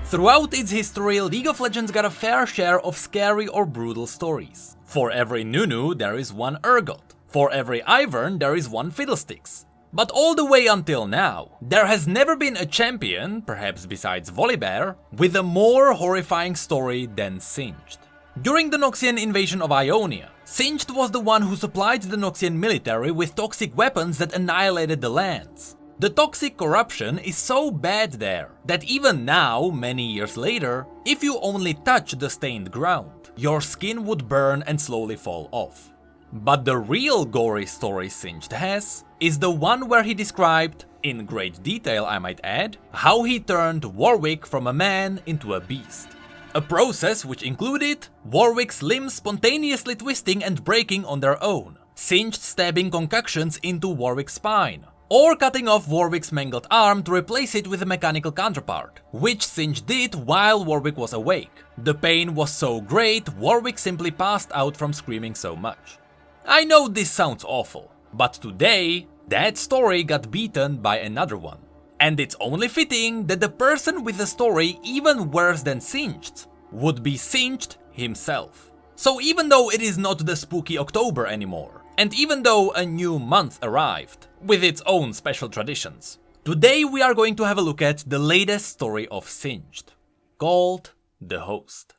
Throughout its history, League of Legends got a fair share of scary or brutal stories. For every Nunu, there is one Urgot. For every Ivern, there is one Fiddlesticks. But all the way until now, there has never been a champion, perhaps besides Volibear, with a more horrifying story than Singed. During the Noxian invasion of Ionia, Singed was the one who supplied the Noxian military with toxic weapons that annihilated the lands. The toxic corruption is so bad there that even now, many years later, if you only touch the stained ground, your skin would burn and slowly fall off. But the real gory story Singed has is the one where he described, in great detail I might add, how he turned Warwick from a man into a beast. A process which included Warwick's limbs spontaneously twisting and breaking on their own, Singed stabbing concoctions into Warwick's spine, or cutting off Warwick's mangled arm to replace it with a mechanical counterpart, which Singed did while Warwick was awake. The pain was so great, Warwick simply passed out from screaming so much. I know this sounds awful, but today, that story got beaten by another one. And it's only fitting that the person with a story even worse than Singed would be Singed himself. So even though it is not the spooky October anymore, and even though a new month arrived, with its own special traditions, today we are going to have a look at the latest story of Singed, called The Host.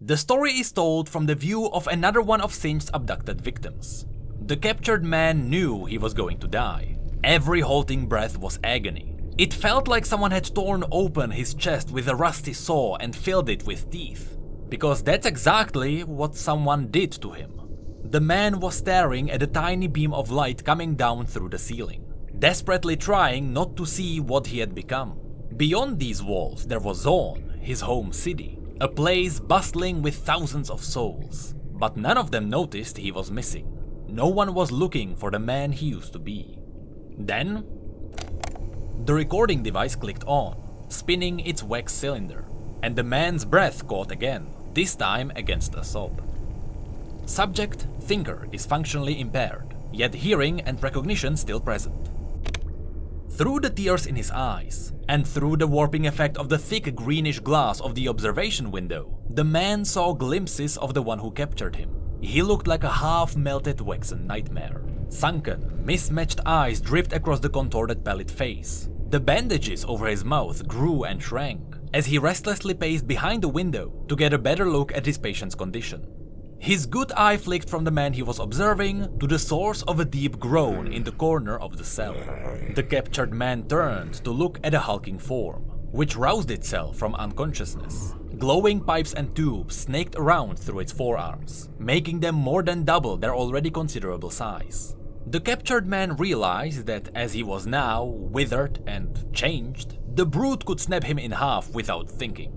The story is told from the view of another one of Singed's abducted victims. The captured man knew he was going to die. Every halting breath was agony. It felt like someone had torn open his chest with a rusty saw and filled it with teeth. Because that's exactly what someone did to him. The man was staring at a tiny beam of light coming down through the ceiling, desperately trying not to see what he had become. Beyond these walls there was Zaun, his home city, a place bustling with thousands of souls. But none of them noticed he was missing. No one was looking for the man he used to be. Then, the recording device clicked on, spinning its wax cylinder, and the man's breath caught again, this time against a sob. Subject, thinker, is functionally impaired, yet hearing and recognition still present. Through the tears in his eyes, and through the warping effect of the thick greenish glass of the observation window, the man saw glimpses of the one who captured him. He looked like a half-melted waxen nightmare. Sunken, mismatched eyes dripped across the contorted pallid face. The bandages over his mouth grew and shrank, as he restlessly paced behind the window to get a better look at his patient's condition. His good eye flicked from the man he was observing to the source of a deep groan in the corner of the cell. The captured man turned to look at a hulking form, which roused itself from unconsciousness. Glowing pipes and tubes snaked around through its forearms, making them more than double their already considerable size. The captured man realized that as he was now withered and changed, the brute could snap him in half without thinking.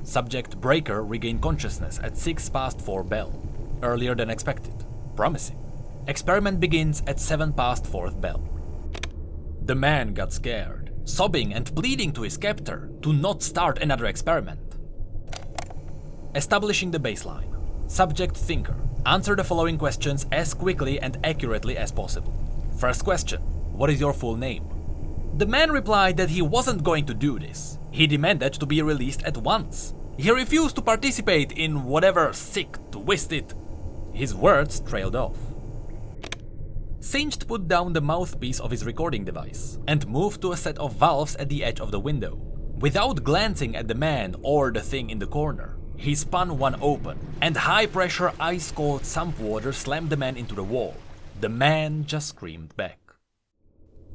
Subject Breaker regained consciousness at 4 bell, earlier than expected. Promising. Experiment begins at 4 bell. The man got scared, sobbing and pleading to his captor to not start another experiment. Establishing the baseline. Subject Thinker. Answer the following questions as quickly and accurately as possible. First question. What is your full name? The man replied that he wasn't going to do this. He demanded to be released at once. He refused to participate in whatever sick, twisted... His words trailed off. Singed put down the mouthpiece of his recording device and moved to a set of valves at the edge of the window. Without glancing at the man or the thing in the corner, he spun one open, and high-pressure ice-cold sump water slammed the man into the wall. The man just screamed back.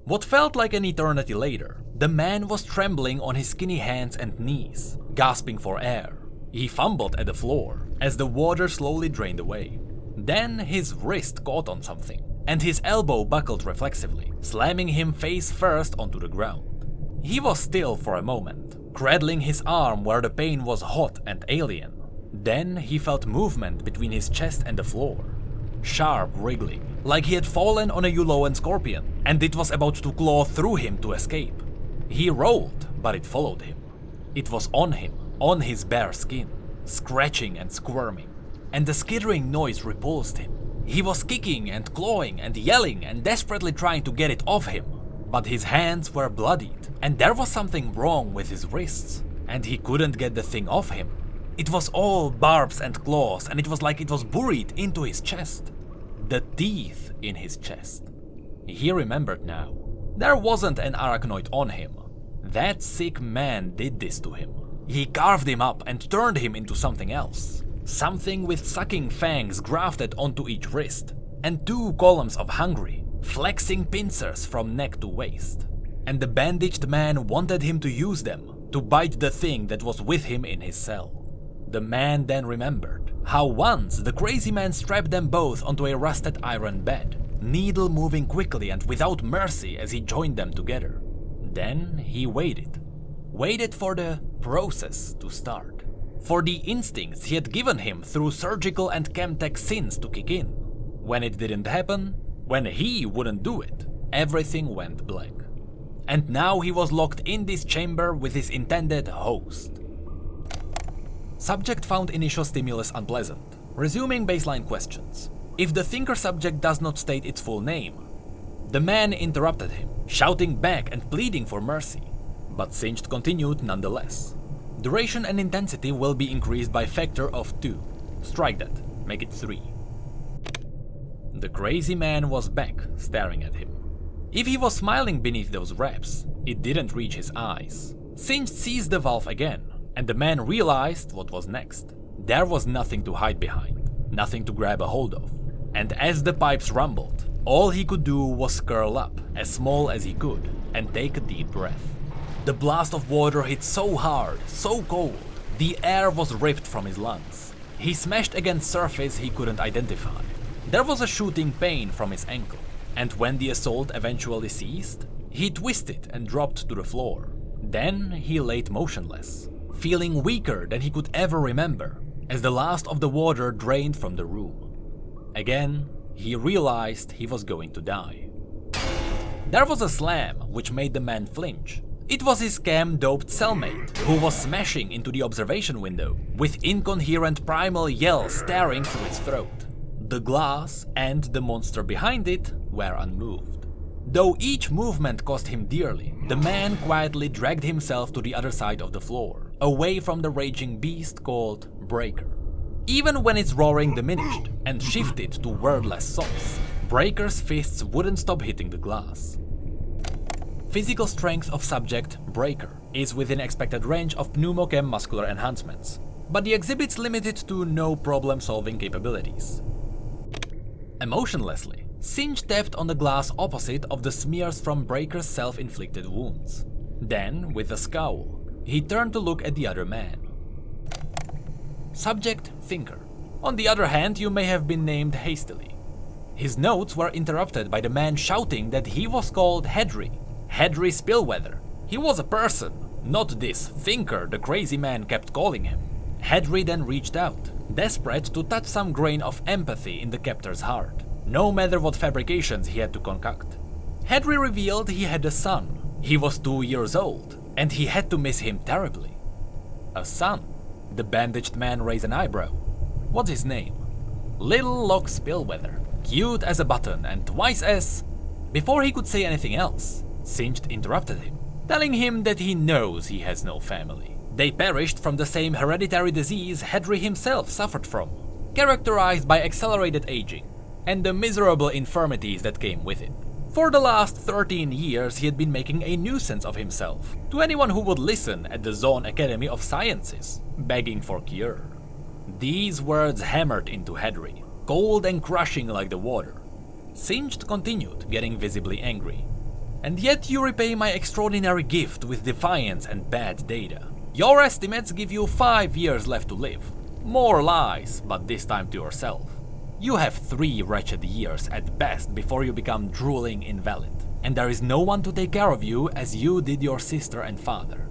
What felt like an eternity later, the man was trembling on his skinny hands and knees, gasping for air. He fumbled at the floor as the water slowly drained away. Then his wrist caught on something, and his elbow buckled reflexively, slamming him face first onto the ground. He was still for a moment, cradling his arm where the pain was hot and alien. Then he felt movement between his chest and the floor. Sharp wriggling, like he had fallen on a Uloan scorpion, and it was about to claw through him to escape. He rolled, but it followed him. It was on him, on his bare skin, scratching and squirming, and the skittering noise repulsed him. He was kicking and clawing and yelling and desperately trying to get it off him. but his hands were bloodied, and there was something wrong with his wrists, and he couldn't get the thing off him. It was all barbs and claws, and it was like it was buried into his chest. The teeth in his chest. He remembered now. There wasn't an arachnoid on him. That sick man did this to him. He carved him up and turned him into something else. Something with sucking fangs grafted onto each wrist, and 2 columns of hungry, flexing pincers from neck to waist. And the bandaged man wanted him to use them to bite the thing that was with him in his cell. The man then remembered how once the crazy man strapped them both onto a rusted iron bed, needle moving quickly and without mercy as he joined them together. Then he waited for the process to start, for the instincts he had given him through surgical and chemtech sins to kick in. When it didn't happen, when he wouldn't do it, everything went black. And now he was locked in this chamber with his intended host. Subject found initial stimulus unpleasant. Resuming baseline questions. If the thinker subject does not state its full name. The man interrupted him, shouting back and pleading for mercy. But Singed continued nonetheless. Duration and intensity will be increased by factor of 2. Strike that, make it 3. The crazy man was back, staring at him. If he was smiling beneath those wraps, it didn't reach his eyes. Singed seized the valve again, and the man realized what was next. There was nothing to hide behind, nothing to grab a hold of. And as the pipes rumbled, all he could do was curl up, as small as he could, and take a deep breath. The blast of water hit so hard, so cold, the air was ripped from his lungs. He smashed against surface he couldn't identify. There was a shooting pain from his ankle, and when the assault eventually ceased, he twisted and dropped to the floor. Then he laid motionless, feeling weaker than he could ever remember, as the last of the water drained from the room. Again, he realized he was going to die. There was a slam which made the man flinch. It was his scam-doped cellmate, who was smashing into the observation window, with incoherent primal yells staring through his throat. The glass and the monster behind it were unmoved. Though each movement cost him dearly, the man quietly dragged himself to the other side of the floor, away from the raging beast called Breaker. Even when its roaring diminished and shifted to wordless sobs, Breaker's fists wouldn't stop hitting the glass. Physical strength of subject Breaker is within expected range of pneumochem muscular enhancements, but the exhibit's limited to no problem-solving capabilities. Emotionlessly, Singe tapped on the glass opposite of the smears from Breaker's self-inflicted wounds. Then, with a scowl, he turned to look at the other man. Subject Thinker. On the other hand, you may have been named hastily. His notes were interrupted by the man shouting that he was called Hedry Spillweather. He was a person, not this Thinker the crazy man kept calling him. Hedry then reached out, desperate to touch some grain of empathy in the captor's heart, no matter what fabrications he had to concoct. Hedry revealed he had a son. He was 2 years old, and he had to miss him terribly. A son? The bandaged man raised an eyebrow. What's his name? Little Lock Spillweather. Cute as a button and twice as... Before he could say anything else, Singed interrupted him, telling him that he knows he has no family. They perished from the same hereditary disease Hedry himself suffered from, characterized by accelerated aging, and the miserable infirmities that came with it. For the last 13 years he had been making a nuisance of himself to anyone who would listen at the Zone Academy of Sciences, begging for cure. These words hammered into Hedry, cold and crushing like the water. Singed continued, getting visibly angry. And yet you repay my extraordinary gift with defiance and bad data. Your estimates give you 5 years left to live. More lies, but this time to yourself. You have 3 wretched years at best before you become drooling invalid, and there is no one to take care of you as you did your sister and father.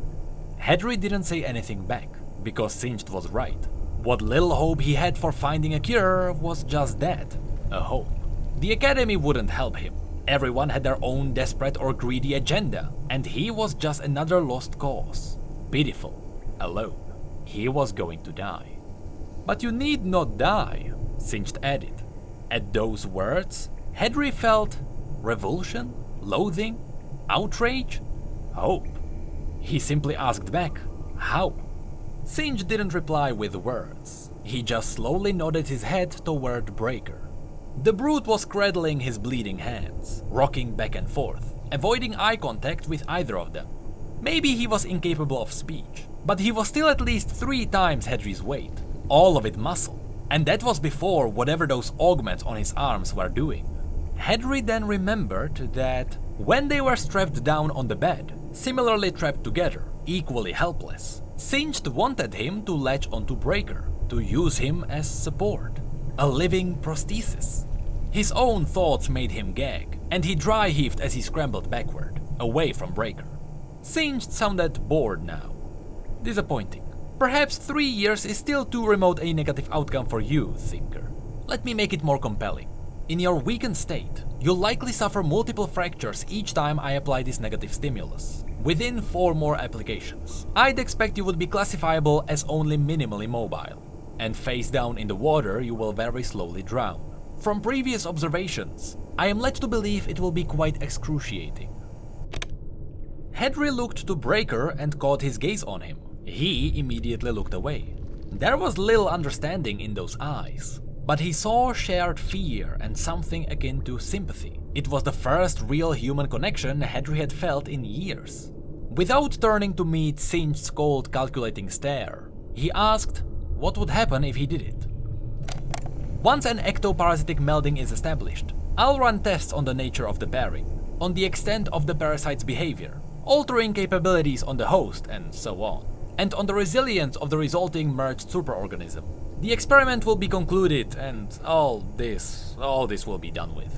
Hedry didn't say anything back, because Singed was right. What little hope he had for finding a cure was just that, a hope. The Academy wouldn't help him. Everyone had their own desperate or greedy agenda, and he was just another lost cause. Pitiful, alone. He was going to die. But you need not die, Singed added. At those words, Hedry felt revulsion, loathing, Outrage? Hope? He simply asked back, how? Singe didn't reply with words. He just slowly nodded his head toward Breaker. The brute was cradling his bleeding hands, rocking back and forth, avoiding eye contact with either of them. Maybe he was incapable of speech, but he was still at least 3 times Hedry's weight, all of it muscle, and that was before whatever those augments on his arms were doing. Hedry then remembered that when they were strapped down on the bed, similarly trapped together, equally helpless, Singed wanted him to latch onto Breaker, to use him as support, a living prosthesis. His own thoughts made him gag, and he dry heaved as he scrambled backward, away from Breaker. Singed sounded bored now. Disappointing. Perhaps 3 years is still too remote a negative outcome for you, Thinker. Let me make it more compelling. In your weakened state, you'll likely suffer multiple fractures each time I apply this negative stimulus. Within 4 more applications, I'd expect you would be classifiable as only minimally mobile, and face down in the water you will very slowly drown. From previous observations, I am led to believe it will be quite excruciating. Hedry looked to Breaker and caught his gaze on him. He immediately looked away. There was little understanding in those eyes, but he saw shared fear and something akin to sympathy. It was the first real human connection Hedry had felt in years. Without turning to meet Singed's cold, calculating stare, he asked what would happen if he did it. Once an ectoparasitic melding is established, I'll run tests on the nature of the pairing, on the extent of the parasite's behavior, altering capabilities on the host, and so on, and on the resilience of the resulting merged superorganism. The experiment will be concluded, and all this will be done with.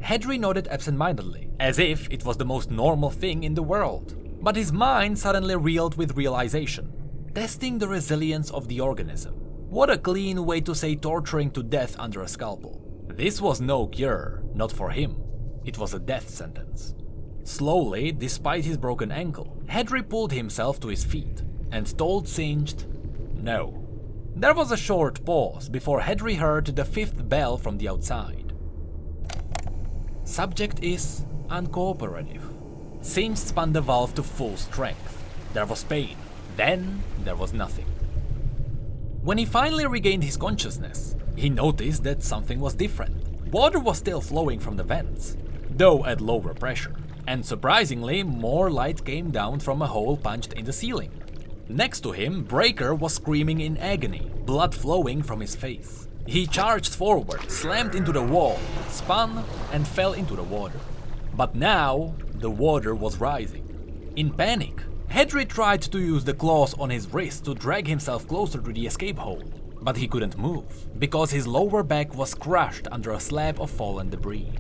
Hedry nodded absentmindedly, as if it was the most normal thing in the world. But his mind suddenly reeled with realization. Testing the resilience of the organism. What a clean way to say torturing to death under a scalpel. This was no cure, not for him. It was a death sentence. Slowly, despite his broken ankle, Hedry pulled himself to his feet and told Singed, no. There was a short pause before Hedry heard the 5th bell from the outside. Subject is uncooperative. Singed spun the valve to full strength. There was pain. Then there was nothing. When he finally regained his consciousness, he noticed that something was different. Water was still flowing from the vents, though at lower pressure, and surprisingly more light came down from a hole punched in the ceiling. Next to him, Breaker was screaming in agony, blood flowing from his face. He charged forward, slammed into the wall, spun, and fell into the water. But now, the water was rising. In panic, Hedry tried to use the claws on his wrist to drag himself closer to the escape hole, but he couldn't move, because his lower back was crushed under a slab of fallen debris.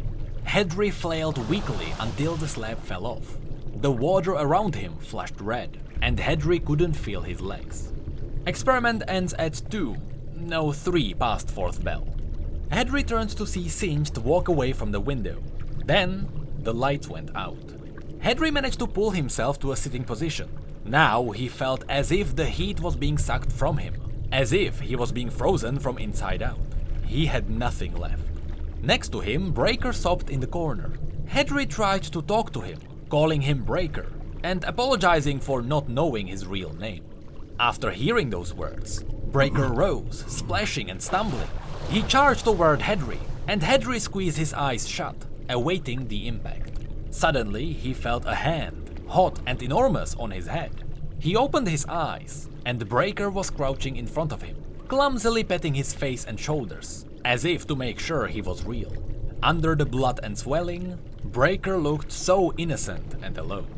Hedry flailed weakly until the slab fell off. The water around him flushed red, and Hedry couldn't feel his legs. Experiment ends at 3 past 4th bell. Hedry turned to see Singed walk away from the window. Then, the light went out. Hedry managed to pull himself to a sitting position. Now he felt as if the heat was being sucked from him, as if he was being frozen from inside out. He had nothing left. Next to him, Breaker sobbed in the corner. Hedry tried to talk to him, calling him Breaker, and apologizing for not knowing his real name. After hearing those words, Breaker rose, splashing and stumbling. He charged toward Hedry, and Hedry squeezed his eyes shut, awaiting the impact. Suddenly, he felt a hand, hot and enormous, on his head. He opened his eyes, and Breaker was crouching in front of him, clumsily patting his face and shoulders, as if to make sure he was real. Under the blood and swelling, Breaker looked so innocent and alone.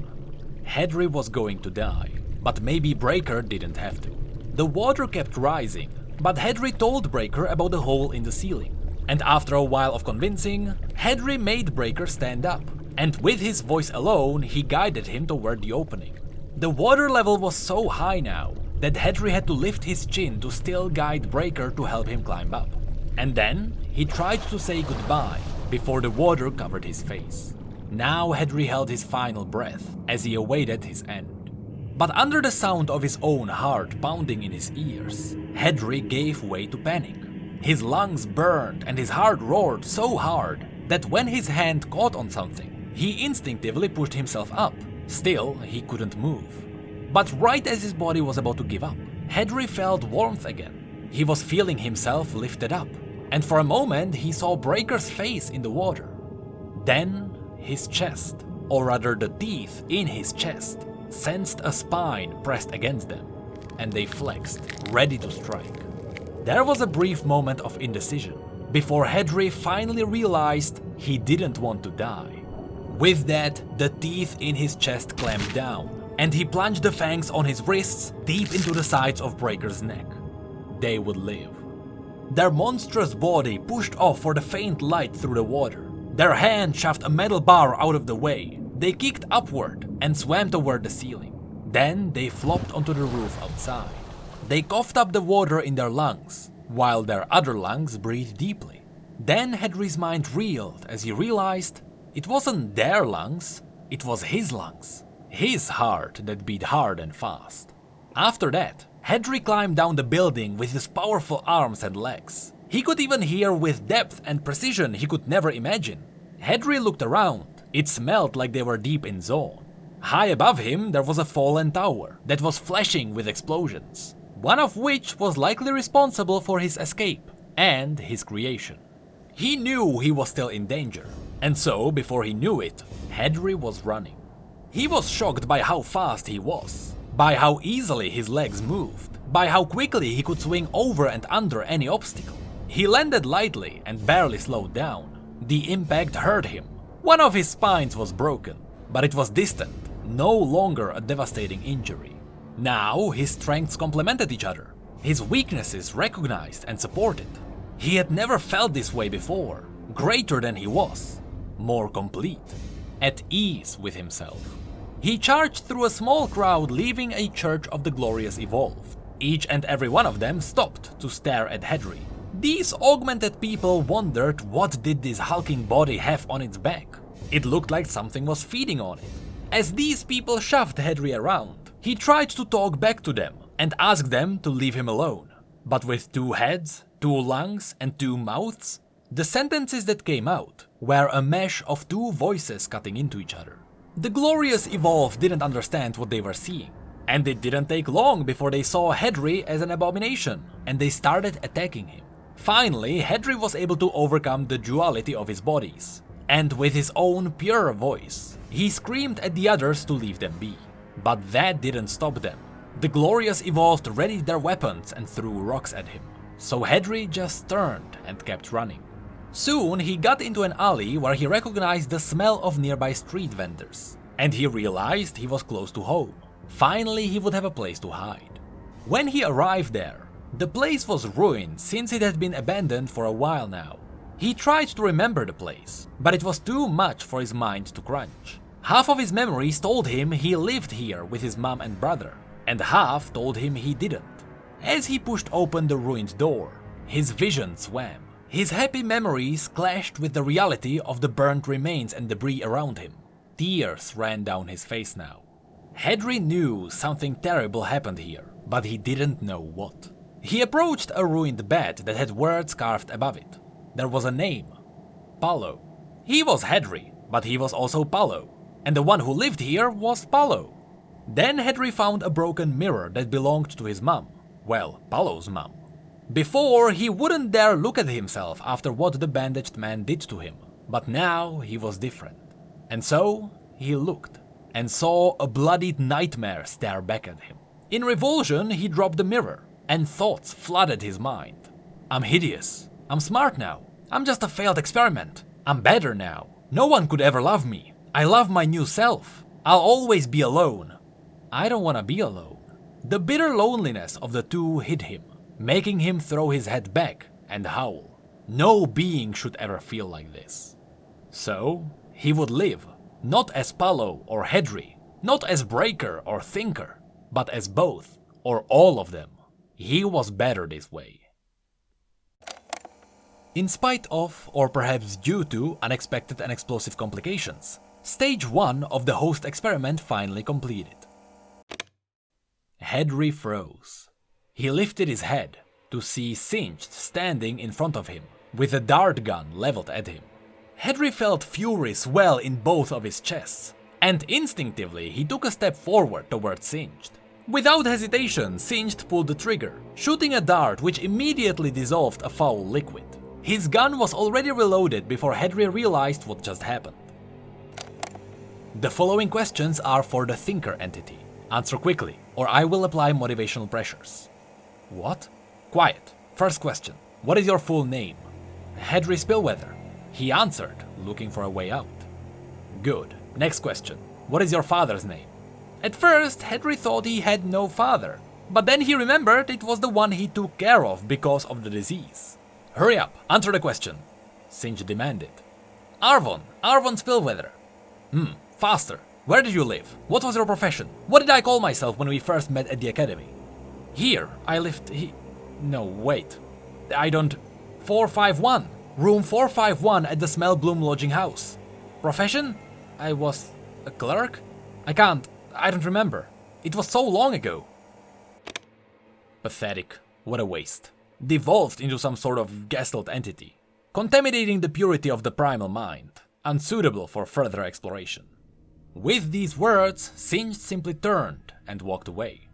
Hedry was going to die, but maybe Breaker didn't have to. The water kept rising, but Hedry told Breaker about the hole in the ceiling. And after a while of convincing, Hedry made Breaker stand up, and with his voice alone, he guided him toward the opening. The water level was so high now that Hedry had to lift his chin to still guide Breaker to help him climb up. And then, he tried to say goodbye before the water covered his face. Now Hedry held his final breath as he awaited his end. But under the sound of his own heart pounding in his ears, Hedry gave way to panic. His lungs burned and his heart roared so hard that when his hand caught on something, He instinctively pushed himself up. Still, he couldn't move. But right as his body was about to give up, Hedry felt warmth again. He was feeling himself lifted up, and for a moment he saw Breaker's face in the water. Then his chest, or rather the teeth in his chest, sensed a spine pressed against them, and they flexed, ready to strike. There was a brief moment of indecision, before Hedry finally realized he didn't want to die. With that, the teeth in his chest clamped down, and he plunged the fangs on his wrists deep into the sides of Breaker's neck. They would live. Their monstrous body pushed off for the faint light through the water. Their hand shoved a metal bar out of the way. They kicked upward and swam toward the ceiling. Then they flopped onto the roof outside. They coughed up the water in their lungs, while their other lungs breathed deeply. Then Hedry's mind reeled as he realized it wasn't their lungs, it was his lungs. His heart that beat hard and fast. After that, Hedry climbed down the building with his powerful arms and legs. He could even hear with depth and precision he could never imagine. Hedry looked around. It smelled like they were deep in zone. High above him there was a fallen tower that was flashing with explosions, one of which was likely responsible for his escape and his creation. He knew he was still in danger, and so before he knew it, Hedry was running. He was shocked by how fast he was, by how easily his legs moved, by how quickly he could swing over and under any obstacle. He landed lightly and barely slowed down. The impact hurt him. One of his spines was broken, but it was distant, no longer a devastating injury. Now his strengths complemented each other, his weaknesses recognized and supported. He had never felt this way before, greater than he was, more complete, at ease with himself. He charged through a small crowd leaving a Church of the Glorious Evolved. Each and every one of them stopped to stare at Hedry. These augmented people wondered what did this hulking body have on its back. It looked like something was feeding on it. As these people shoved Hedry around, he tried to talk back to them and ask them to leave him alone. But with 2 heads, 2 lungs and 2 mouths, the sentences that came out were a mesh of 2 voices cutting into each other. The Glorious Evolved didn't understand what they were seeing, and it didn't take long before they saw Hedry as an abomination, and they started attacking him. Finally, Hedry was able to overcome the duality of his bodies, and with his own pure voice, he screamed at the others to leave them be. But that didn't stop them. The Glorious Evolved readied their weapons and threw rocks at him, so Hedry just turned and kept running. Soon he got into an alley where he recognized the smell of nearby street vendors, and he realized he was close to home. Finally he would have a place to hide. When he arrived there, the place was ruined since it had been abandoned for a while now. He tried to remember the place, but it was too much for his mind to crunch. Half of his memories told him he lived here with his mom and brother, and half told him he didn't. As he pushed open the ruined door, his vision swam. His happy memories clashed with the reality of the burnt remains and debris around him. Tears ran down his face now. Hedry knew something terrible happened here, but he didn't know what. He approached a ruined bed that had words carved above it. There was a name, Paulo. He was Hedry, but he was also Paulo, and the one who lived here was Paulo. Then Hedry found a broken mirror that belonged to his mom. Well, Paulo's mom. Before, he wouldn't dare look at himself after what the bandaged man did to him, but now he was different. And so, he looked, and saw a bloodied nightmare stare back at him. In revulsion, he dropped the mirror, and thoughts flooded his mind. I'm hideous. I'm smart now. I'm just a failed experiment. I'm better now. No one could ever love me. I love my new self. I'll always be alone. I don't want to be alone. The bitter loneliness of the two hit him, making him throw his head back and howl. No being should ever feel like this. So, he would live, not as Paulo or Hedry, not as Breaker or Thinker, but as both, or all of them. He was better this way. In spite of, or perhaps due to, unexpected and explosive complications, Stage 1 of the host experiment finally completed. Hedry froze. He lifted his head to see Singed standing in front of him, with a dart gun leveled at him. Henry felt fury swell in both of his chests, and instinctively he took a step forward towards Singed. Without hesitation, Singed pulled the trigger, shooting a dart which immediately dissolved a foul liquid. His gun was already reloaded before Henry realized what just happened. The following questions are for the Thinker entity. Answer quickly, or I will apply motivational pressures. What? Quiet. First question. What is your full name? Henry Spillweather. He answered, looking for a way out. Good. Next question. What is your father's name? At first, Henry thought he had no father, but then he remembered it was the one he took care of because of the disease. Hurry up, answer the question, Singe demanded. Arvon Spillweather. Faster. Where did you live? What was your profession? What did I call myself when we first met at the academy? Here, I lived No, wait. I don't... 451. Room 451 at the Smell Bloom lodging house. Profession? I was a clerk? I don't remember. It was so long ago. Pathetic. What a waste. Devolved into some sort of gestalt entity, contaminating the purity of the primal mind, unsuitable for further exploration. With these words, Singed simply turned and walked away.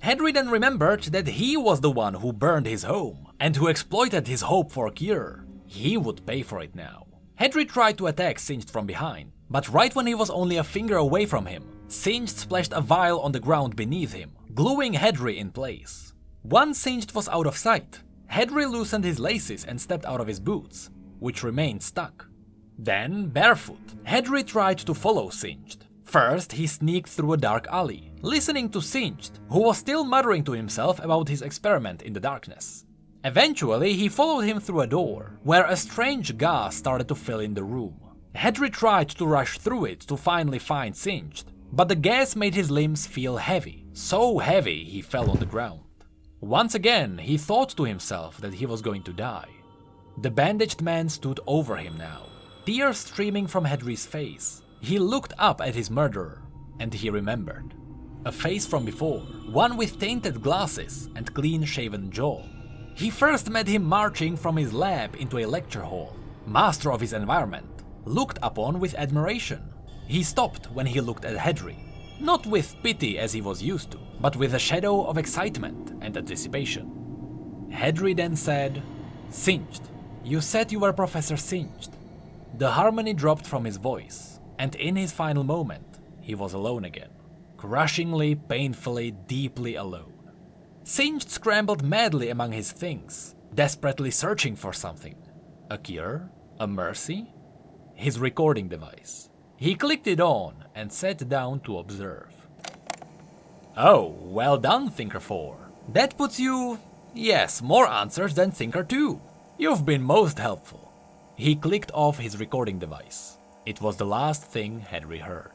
Henry then remembered that he was the one who burned his home and who exploited his hope for a cure. He would pay for it now. Henry tried to attack Singed from behind, but right when he was only a finger away from him, Singed splashed a vial on the ground beneath him, gluing Henry in place. Once Singed was out of sight, Henry loosened his laces and stepped out of his boots, which remained stuck. Then, barefoot, Henry tried to follow Singed. First, he sneaked through a dark alley, listening to Singed, who was still muttering to himself about his experiment in the darkness. Eventually, he followed him through a door, where a strange gas started to fill in the room. Henry tried to rush through it to finally find Singed, but the gas made his limbs feel heavy, so heavy he fell on the ground. Once again, he thought to himself that he was going to die. The bandaged man stood over him now, tears streaming from Henry's face. He looked up at his murderer, and he remembered. A face from before, one with tainted glasses and clean-shaven jaw. He first met him marching from his lab into a lecture hall, master of his environment, looked upon with admiration. He stopped when he looked at Henry, not with pity as he was used to, but with a shadow of excitement and anticipation. Henry then said, "Singed, you said you were Professor Singed." The harmony dropped from his voice, and in his final moment, he was alone again. Crushingly, painfully, deeply alone. Singed scrambled madly among his things, desperately searching for something. A cure? A mercy? His recording device. He clicked it on and sat down to observe. Oh, well done, Thinker 4. That puts you... yes, more answers than Thinker 2. You've been most helpful. He clicked off his recording device. It was the last thing Henry heard.